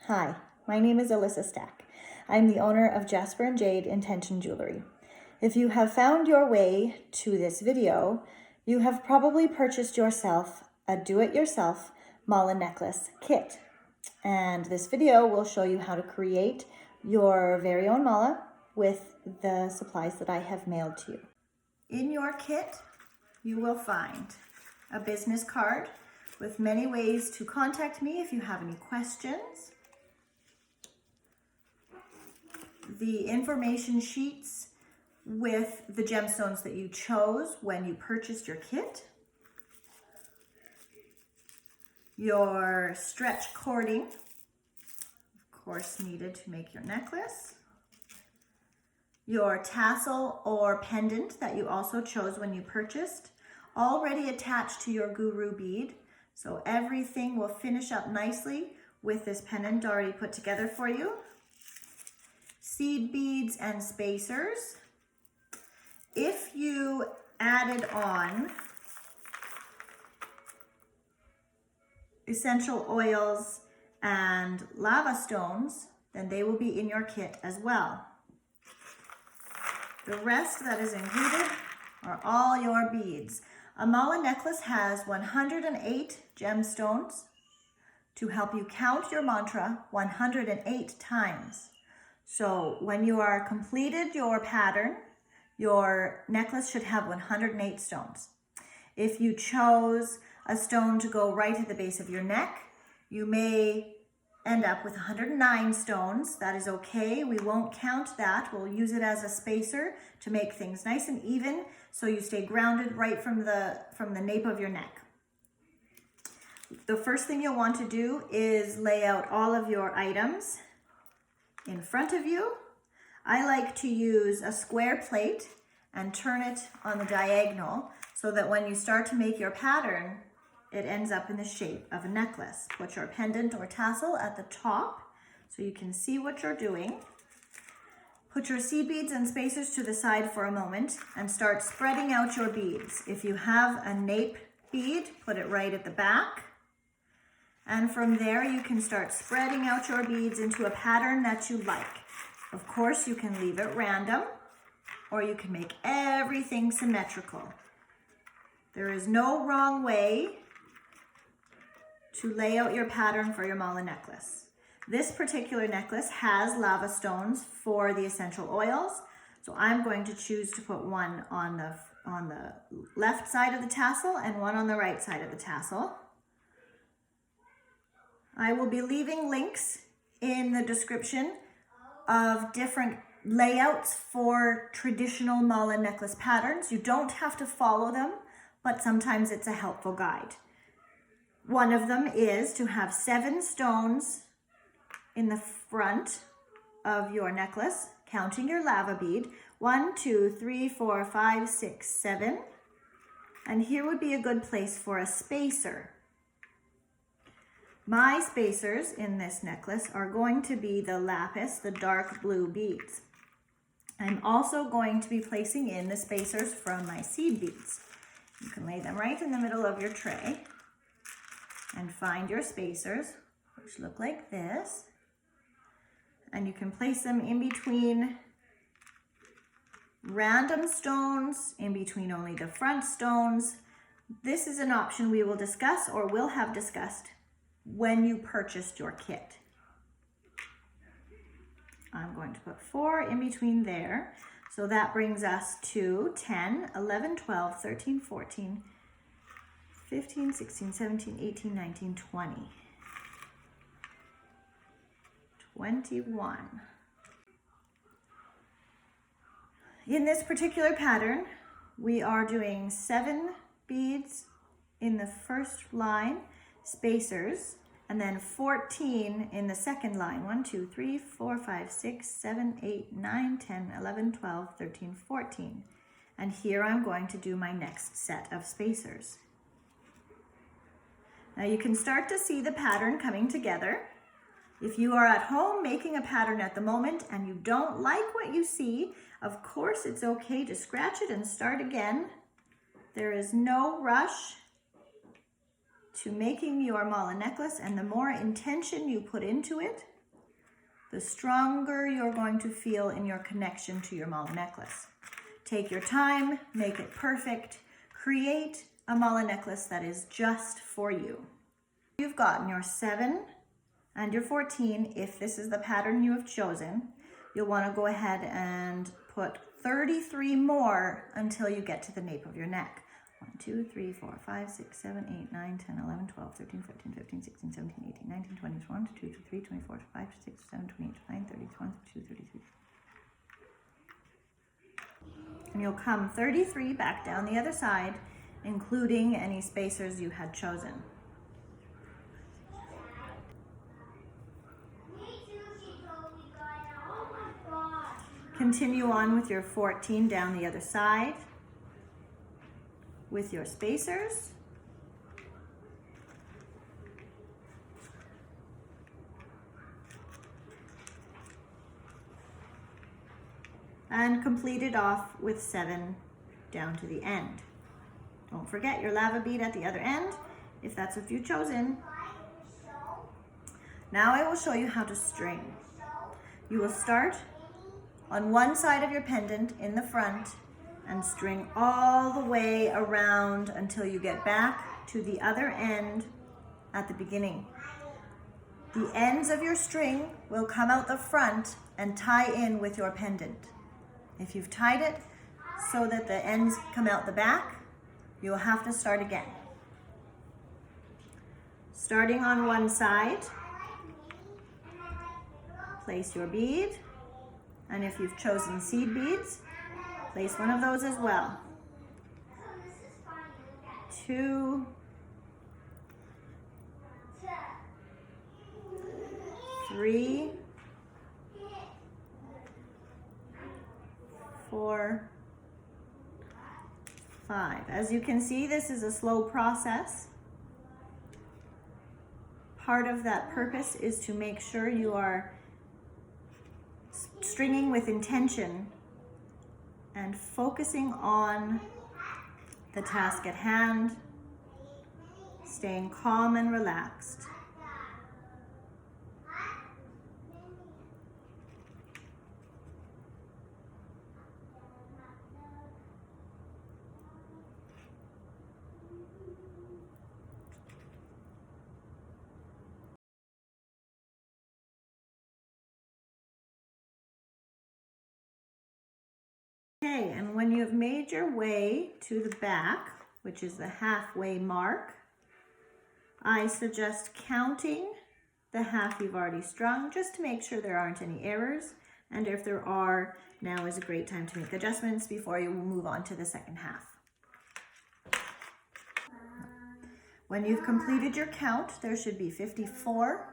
Hi, my name is Alyssa Stack. I'm the owner of Jasper Jade Intention Jewelry. If you have found your way to this video, you have probably purchased yourself a do-it-yourself mala necklace kit. And this video will show you how to create your very own mala with the supplies that I have mailed to you. In your kit, you will find a business card with many ways to contact me if you have any questions, the information sheets with the gemstones that you chose when you purchased your kit, your stretch cording, of course needed to make your necklace, your tassel or pendant that you also chose when you purchased, already attached to your guru bead. So everything will finish up nicely with this pendant already put together for you. Seed beads and spacers. If you added on essential oils and lava stones, then they will be in your kit as well. The rest that is included are all your beads. A mala necklace has 108 gemstones to help you count your mantra 108 times. So when you are completed your pattern, your necklace should have 108 stones. If you chose a stone to go right at the base of your neck, you may end up with 109 stones. That is okay. We won't count that. We'll use it as a spacer to make things nice and even so you stay grounded right from the nape of your neck. The first thing you'll want to do is lay out all of your items in front of you. I like to use a square plate and turn it on the diagonal so that when you start to make your pattern, it ends up in the shape of a necklace. Put your pendant or tassel at the top so you can see what you're doing. Put your seed beads and spacers to the side for a moment and start spreading out your beads. If you have a nape bead, put it right at the back. And from there, you can start spreading out your beads into a pattern that you like. Of course, you can leave it random, or you can make everything symmetrical. There is no wrong way to lay out your pattern for your mala necklace. This particular necklace has lava stones for the essential oils, so I'm going to choose to put one on the left side of the tassel and one on the right side of the tassel. I will be leaving links in the description of different layouts for traditional mala necklace patterns. You don't have to follow them, but sometimes it's a helpful guide. One of them is to have 7 stones in the front of your necklace, counting your lava bead. 1, 2, 3, 4, 5, 6, 7. And here would be a good place for a spacer. My spacers in this necklace are going to be the lapis, the dark blue beads. I'm also going to be placing in the spacers from my seed beads. You can lay them right in the middle of your tray and find your spacers, which look like this. And you can place them in between random stones, in between only the front stones. This is an option we will discuss or will have discussed when you purchased your kit. I'm going to put 4 in between there. So that brings us to 10, 11, 12, 13, 14, 15, 16, 17, 18, 19, 20. 21. In this particular pattern, we are doing 7 beads in the first line, spacers, and then 14 in the second line. 1, 2, 3, 4, 5, 6, 7, 8, 9, 10, 11, 12, 13, 14. And here I'm going to do my next set of spacers. Now you can start to see the pattern coming together. If you are at home making a pattern at the moment and you don't like what you see, of course it's okay to scratch it and start again. There is no rush to making your mala necklace, and the more intention you put into it, the stronger you're going to feel in your connection to your mala necklace. Take your time, make it perfect, create a mala necklace that is just for you. You've gotten your 7 and your 14. If this is the pattern you have chosen, you'll want to go ahead and put 33 more until you get to the nape of your neck. 1, 2, 3, 4, 5, 6, 7, 8, 9, 10, 11, 12, 13, 14, 15, 16, 17, 18, 19, 20, 21, 22, 23, 24, 25, 26, 27, 28, 29, 30, 32, 33. And you'll come 33 back down the other side, including any spacers you had chosen. Continue on with your 14 down the other side with your spacers. And complete it off with 7 down to the end. Don't forget your lava bead at the other end, if that's what you've chosen. Now I will show you how to string. You will start on one side of your pendant in the front and string all the way around until you get back to the other end at the beginning. The ends of your string will come out the front and tie in with your pendant. If you've tied it so that the ends come out the back, you'll have to start again. Starting on one side, place your bead, and if you've chosen seed beads, place one of those as well. 2, 3, 4, 5. As you can see, this is a slow process. Part of that purpose is to make sure you are stringing with intention and focusing on the task at hand, staying calm and relaxed. Okay, and when you have made your way to the back, which is the halfway mark, I suggest counting the half you've already strung just to make sure there aren't any errors. And if there are, now is a great time to make adjustments before you move on to the second half. When you've completed your count, there should be 54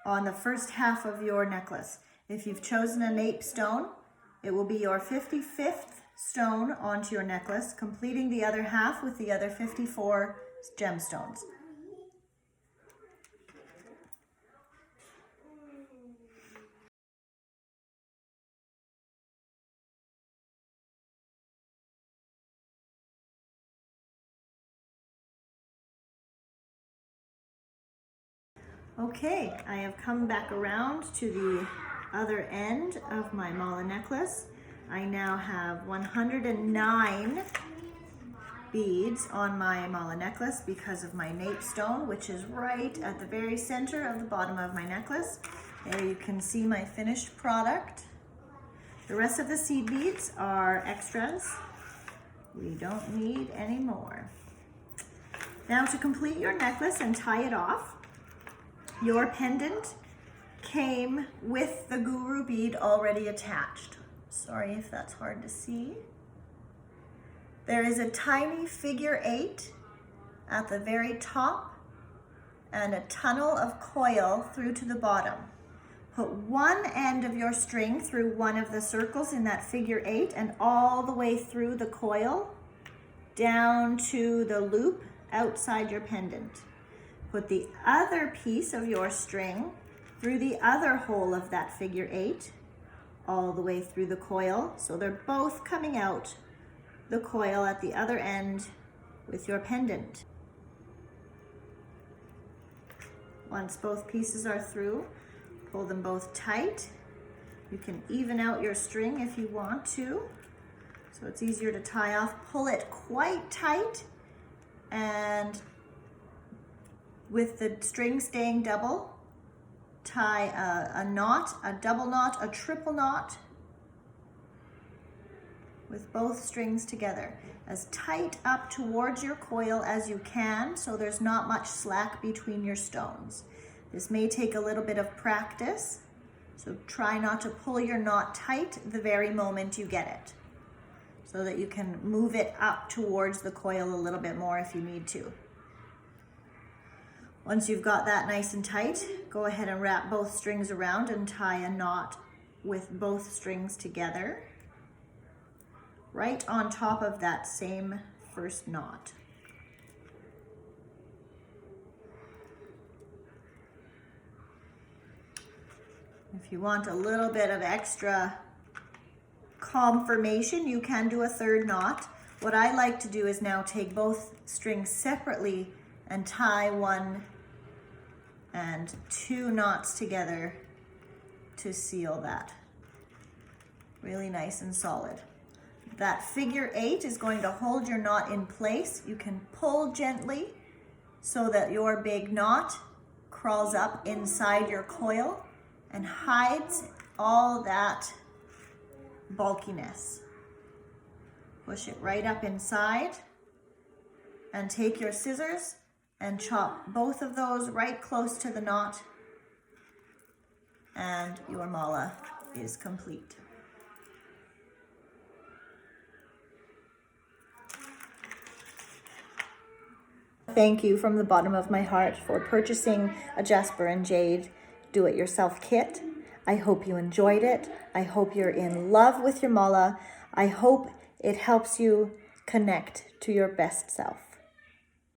on the first half of your necklace. If you've chosen a nape stone, it will be your 55th stone onto your necklace, completing the other half with the other 54 gemstones. Okay, I have come back around to the other end of my mala necklace. I now have 109 beads on my mala necklace because of my nape stone, which is right at the very center of the bottom of my necklace. There you can see my finished product. The rest of the seed beads are extras. We don't need any more. Now to complete your necklace and tie it off, your pendant came with the guru bead already attached. Sorry if that's hard to see. There is a tiny figure 8 at the very top and a tunnel of coil through to the bottom. Put one end of your string through one of the circles in that figure 8 and all the way through the coil down to the loop outside your pendant. Put the other piece of your string through the other hole of that figure 8, all the way through the coil. So they're both coming out the coil at the other end with your pendant. Once both pieces are through, Pull them both tight. You can even out your string if you want to, so it's easier to tie off. Pull it quite tight, and with the string staying double, tie a knot, a double knot, a triple knot with both strings together. As tight up towards your coil as you can, so there's not much slack between your stones. This may take a little bit of practice, so try not to pull your knot tight the very moment you get it, so that you can move it up towards the coil a little bit more if you need to. Once you've got that nice and tight, go ahead and wrap both strings around and tie a knot with both strings together, right on top of that same first knot. If you want a little bit of extra confirmation, you can do a third knot. What I like to do is now take both strings separately and tie 1 and 2 knots together to seal that. Really nice and solid. That figure 8 is going to hold your knot in place. You can pull gently so that your big knot crawls up inside your coil and hides all that bulkiness. Push it right up inside and take your scissors and chop both of those right close to the knot, and your mala is complete. Thank you from the bottom of my heart for purchasing a Jasper and Jade do-it-yourself kit. I hope you enjoyed it. I hope you're in love with your mala. I hope it helps you connect to your best self.